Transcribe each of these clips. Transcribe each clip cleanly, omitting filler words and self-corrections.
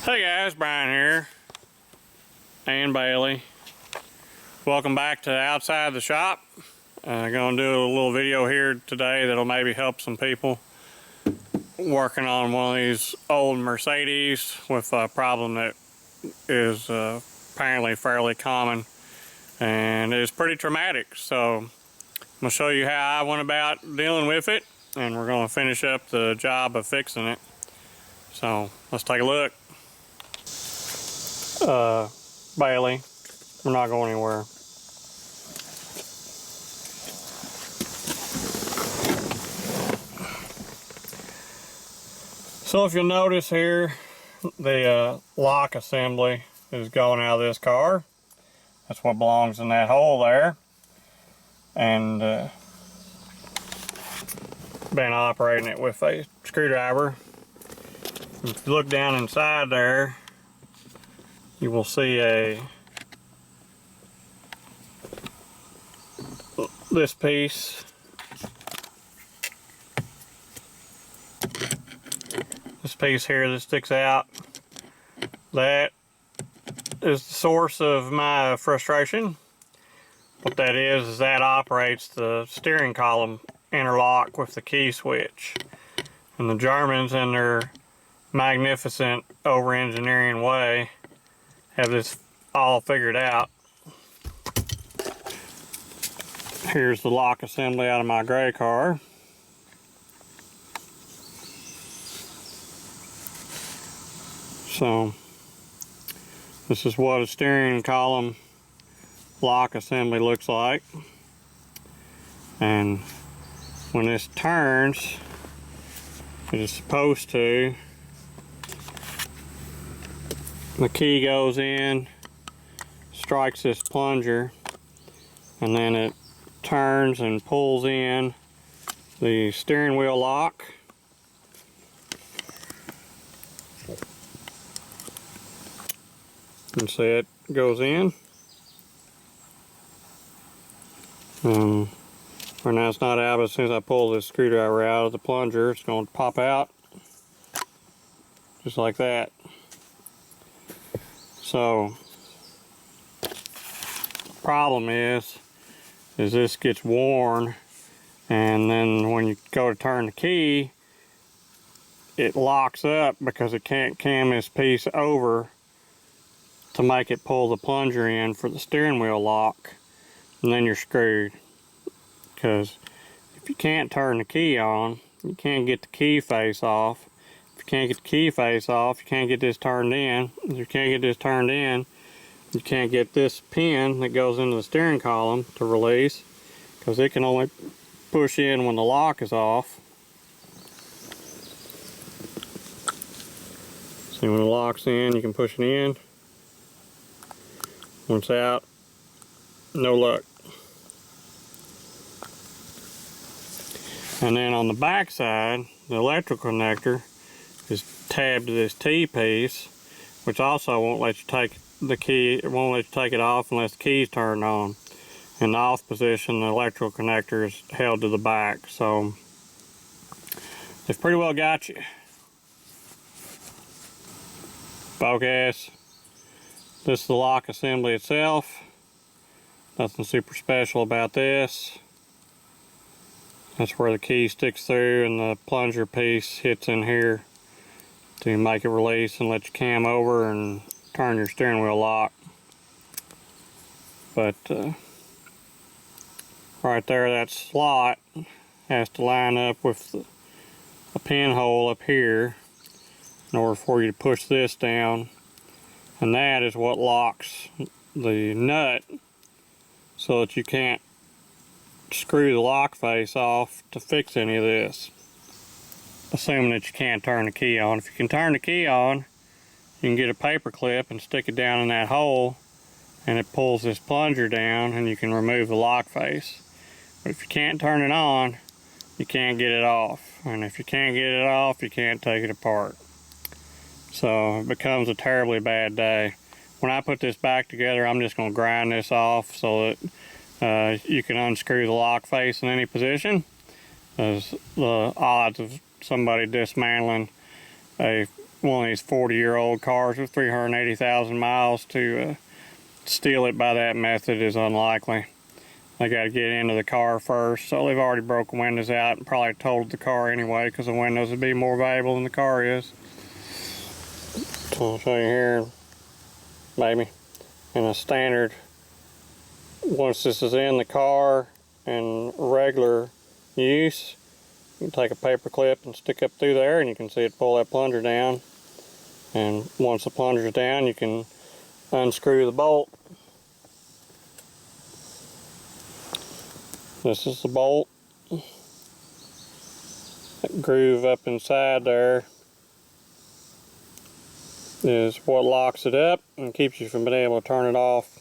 Hey guys, Brian here, and Bailey. Welcome back to outside the shop. Gonna do a little video here today that'll maybe help some people working on one of these old Mercedes with a problem that is apparently fairly common and is pretty traumatic. So I'm gonna show you how I went about dealing with it, and we're gonna finish up the job of fixing it. So let's take a look. Bailey, we're not going anywhere. So if you'll notice here, the lock assembly is going out of this car. That's what belongs in that hole there. And been operating it with a screwdriver. If you look down inside there, you will see this piece. This piece here that sticks out. That is the source of my frustration. What that is that operates the steering column interlock with the key switch. And the Germans, in their magnificent over-engineering way, have this all figured out. Here's the lock assembly out of my gray car. So this is what a steering column lock assembly looks like. And when this turns, it is supposed to, the key goes in, strikes this plunger, and then it turns and pulls in the steering wheel lock. And see it goes in. Right now it's not out, but as soon as I pull this screwdriver out of the plunger, it's going to pop out. Just like that. So, the problem is this gets worn, and then when you go to turn the key, it locks up because it can't cam this piece over to make it pull the plunger in for the steering wheel lock, and then you're screwed. Because if you can't turn the key on, you can't get the key face off. If you can't get the key face off, you can't get this turned in. If you can't get this turned in, you can't get this pin that goes into the steering column to release, because it can only push in when the lock is off. See, when the lock's in, you can push it in. When it's out, no luck. And then on the back side, the electrical connector is tabbed to this T-piece, which also won't let you take the key, it won't let you take it off unless the key's turned on. In the off position, the electrical connector is held to the back, so they've pretty well got you. Focus. This is the lock assembly itself. Nothing super special about this. That's where the key sticks through and the plunger piece hits in here to make it release and let you cam over and turn your steering wheel lock. But right there, that slot has to line up with a pinhole up here in order for you to push this down, and that is what locks the nut so that you can't screw the lock face off to fix any of this, assuming that you can't turn the key on. If you can turn the key on, you can get a paper clip and stick it down in that hole, and it pulls this plunger down and you can remove the lock face. But if you can't turn it on, you can't get it off, and if you can't get it off, you can't take it apart. So it becomes a terribly bad day. When I put this back together, I'm just going to grind this off so that you can unscrew the lock face in any position. As the odds of somebody dismantling a one of these 40-year-old cars with 380,000 miles to steal it by that method is unlikely. They got to get into the car first, so they've already broke the windows out and probably totaled the car anyway, because the windows would be more valuable than the car is. So I'll show you here, maybe in a standard, once this is in the car in regular use, you can take a paper clip and stick up through there and you can see it pull that plunger down. And once the plunger's down, you can unscrew the bolt. This is the bolt. That groove up inside there is what locks it up and keeps you from being able to turn it off.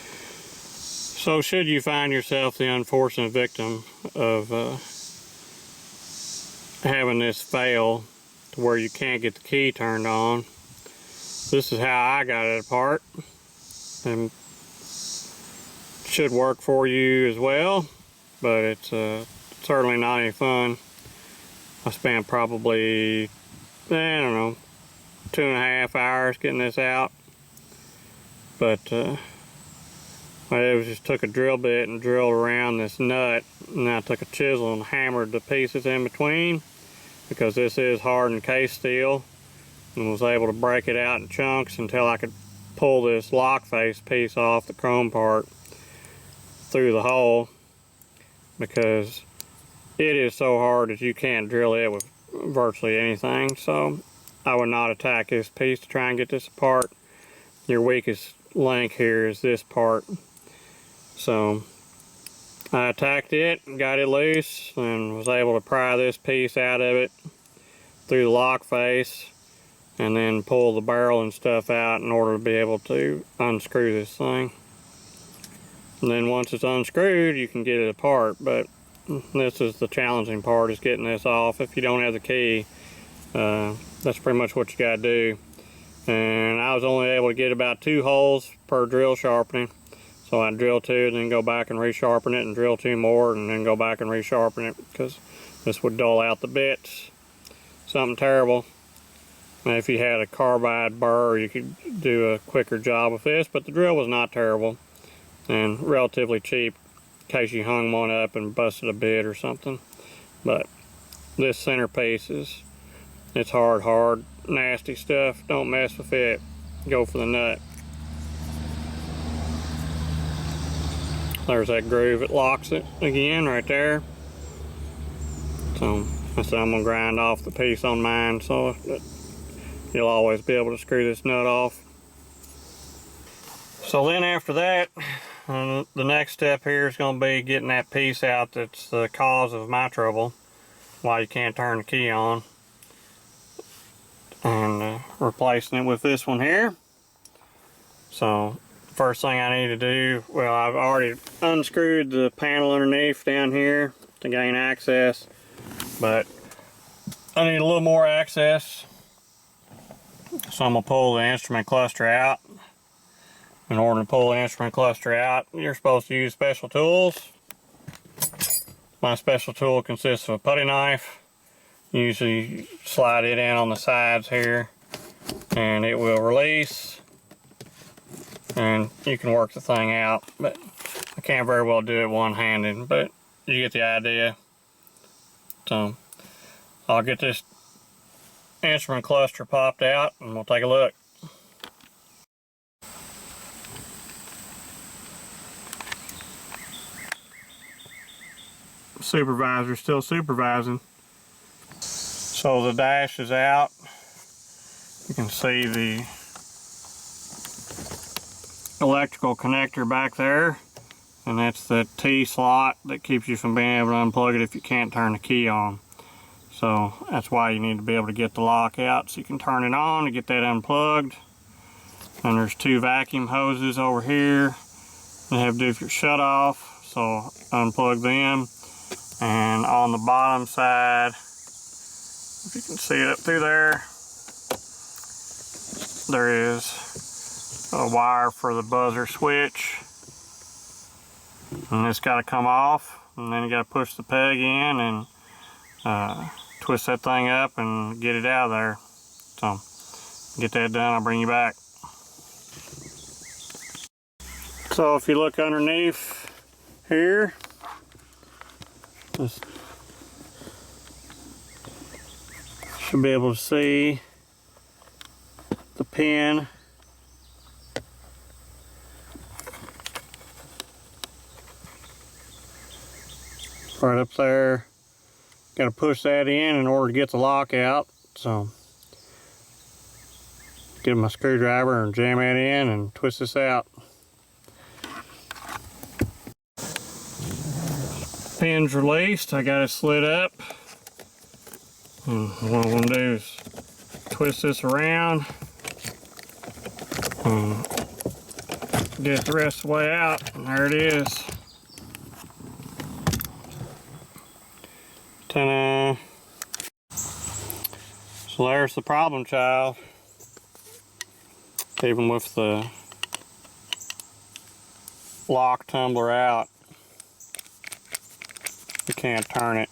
So should you find yourself the unfortunate victim of having this fail to where you can't get the key turned on, this is how I got it apart, and should work for you as well, but it's certainly not any fun. I spent probably, I don't know, 2.5 hours getting this out, but I just took a drill bit and drilled around this nut, and I took a chisel and hammered the pieces in between, because this is hardened case steel, and was able to break it out in chunks until I could pull this lock face piece off, the chrome part, through the hole, because it is so hard that you can't drill it with virtually anything. So I would not attack this piece to try and get this apart. Your weakest link here is this part. So I attacked it and got it loose and was able to pry this piece out of it through the lock face and then pull the barrel and stuff out in order to be able to unscrew this thing. And then once it's unscrewed, you can get it apart, but this is the challenging part, is getting this off. If you don't have the key, that's pretty much what you got to do. And I was only able to get about 2 holes per drill sharpening. So I drill 2 and then go back and resharpen it and drill 2 more and then go back and resharpen it, because this would dull out the bits. Something terrible. And if you had a carbide burr, you could do a quicker job with this, but the drill was not terrible and relatively cheap in case you hung one up and busted a bit or something. But this centerpiece it's hard, nasty stuff. Don't mess with it. Go for the nut. There's that groove. It locks it again right there. So I said I'm gonna grind off the piece on mine so that you'll always be able to screw this nut off. So then after that, the next step here is going to be getting that piece out that's the cause of my trouble, why you can't turn the key on, and replacing it with this one here. So first thing I need to do, well, I've already unscrewed the panel underneath down here to gain access, but I need a little more access. So I'm going to pull the instrument cluster out. In order to pull the instrument cluster out, you're supposed to use special tools. My special tool consists of a putty knife. Usually slide it in on the sides here and it will release and you can work the thing out, but I can't very well do it one-handed, but you get the idea. So I'll get this instrument cluster popped out and we'll take a look. Supervisor still supervising. So the dash is out. You can see the electrical connector back there, and that's the T slot that keeps you from being able to unplug it if you can't turn the key on. So that's why you need to be able to get the lock out so you can turn it on to get that unplugged. And there's 2 vacuum hoses over here that have to do with your shut off, so unplug them. And on the bottom side, if you can see it up through there, there is a wire for the buzzer switch, and it's got to come off, and then you got to push the peg in and twist that thing up and get it out of there. So get that done, I'll bring you back. So if you look underneath here, just should be able to see the pin. Right up there. Got to push that in order to get the lock out. So get my screwdriver and jam that in and twist this out. Pin's released. I got it slid up. And what I'm going to do is twist this around and get it the rest of the way out. And there it is. Ta-da! So there's the problem child. Even with the lock tumbler out, you can't turn it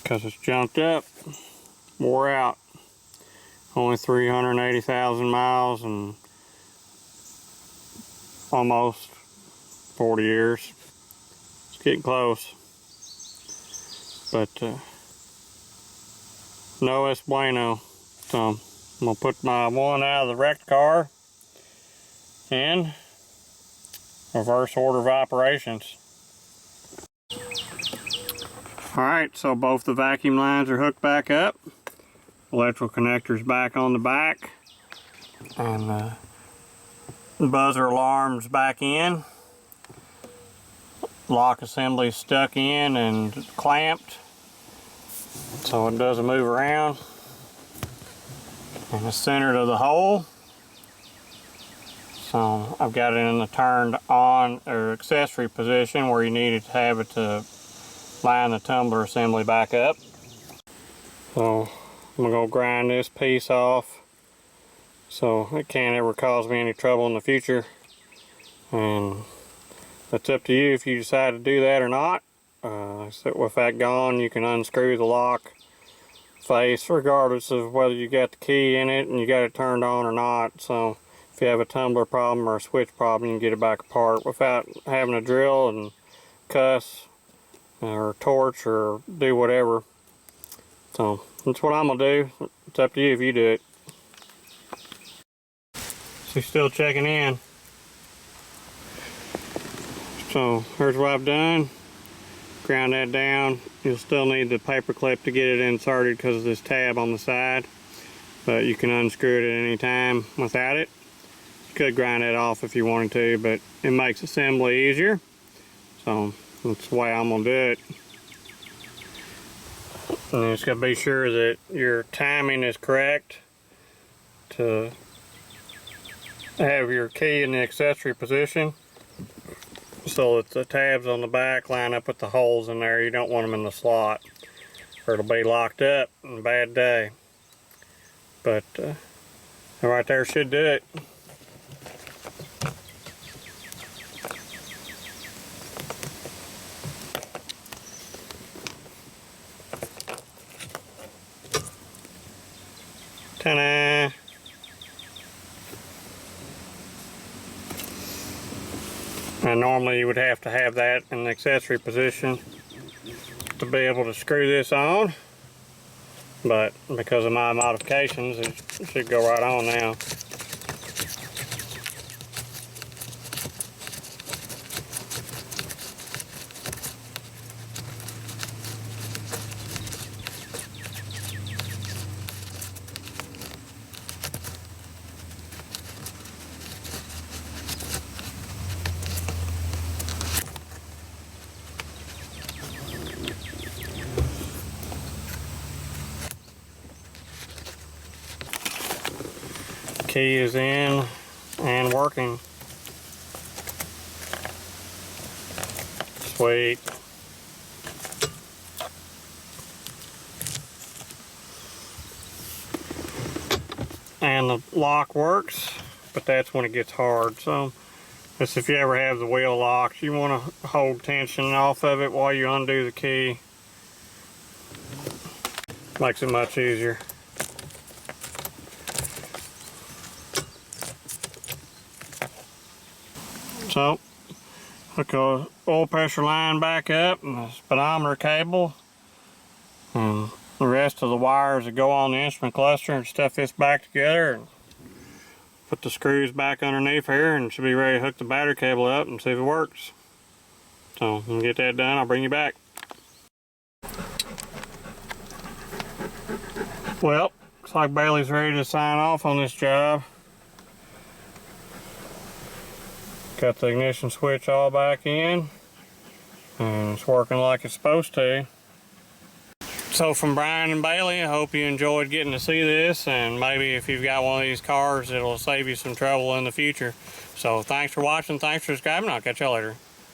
because it's junked up, wore out. Only 380,000 miles and almost 40 years. It's getting close, but no es bueno. So I'm gonna put my one out of the wrecked car in reverse order of operations. Alright, so both the vacuum lines are hooked back up. Electrical connector's back on the back. And the buzzer alarm's back in. Lock assembly's stuck in and clamped, so it doesn't move around. In the center of the hole. So I've got it in the turned on or accessory position where you needed to have it to line the tumbler assembly back up. So I'm gonna go grind this piece off so it can't ever cause me any trouble in the future. And that's up to you if you decide to do that or not. So with that gone, you can unscrew the lock face regardless of whether you got the key in it and you got it turned on or not. So if you have a tumbler problem or a switch problem, you can get it back apart without having to drill and cuss or torch or do whatever. So that's what I'm gonna do. It's up to you if you do it. She's still checking in. So here's what I've done. Ground that down. You'll still need the paper clip to get it inserted because of this tab on the side, but you can unscrew it at any time without it. You could grind it off if you wanted to, but it makes assembly easier, so that's the way I'm gonna do it. And you just gotta be sure that your timing is correct to have your key in the accessory position, so that the tabs on the back line up with the holes in there. You don't want them in the slot or it'll be locked up on a bad day. But right there should do it. Ta-da! And normally you would have to have that in the accessory position to be able to screw this on, but because of my modifications, it should go right on now. Key is in and working. Sweet. And the lock works, but that's when it gets hard. So that's if you ever have the wheel locked, you want to hold tension off of it while you undo the key. Makes it much easier. So, hook the oil pressure line back up and the speedometer cable and the rest of the wires that go on the instrument cluster, and stuff this back together and put the screws back underneath here, and should be ready to hook the battery cable up and see if it works. So when we get that done, I'll bring you back. Well, looks like Bailey's ready to sign off on this job. Got the ignition switch all back in, and it's working like it's supposed to. So from Brian and Bailey, I hope you enjoyed getting to see this, and maybe if you've got one of these cars, it'll save you some trouble in the future. So thanks for watching, thanks for subscribing, I'll catch y'all later.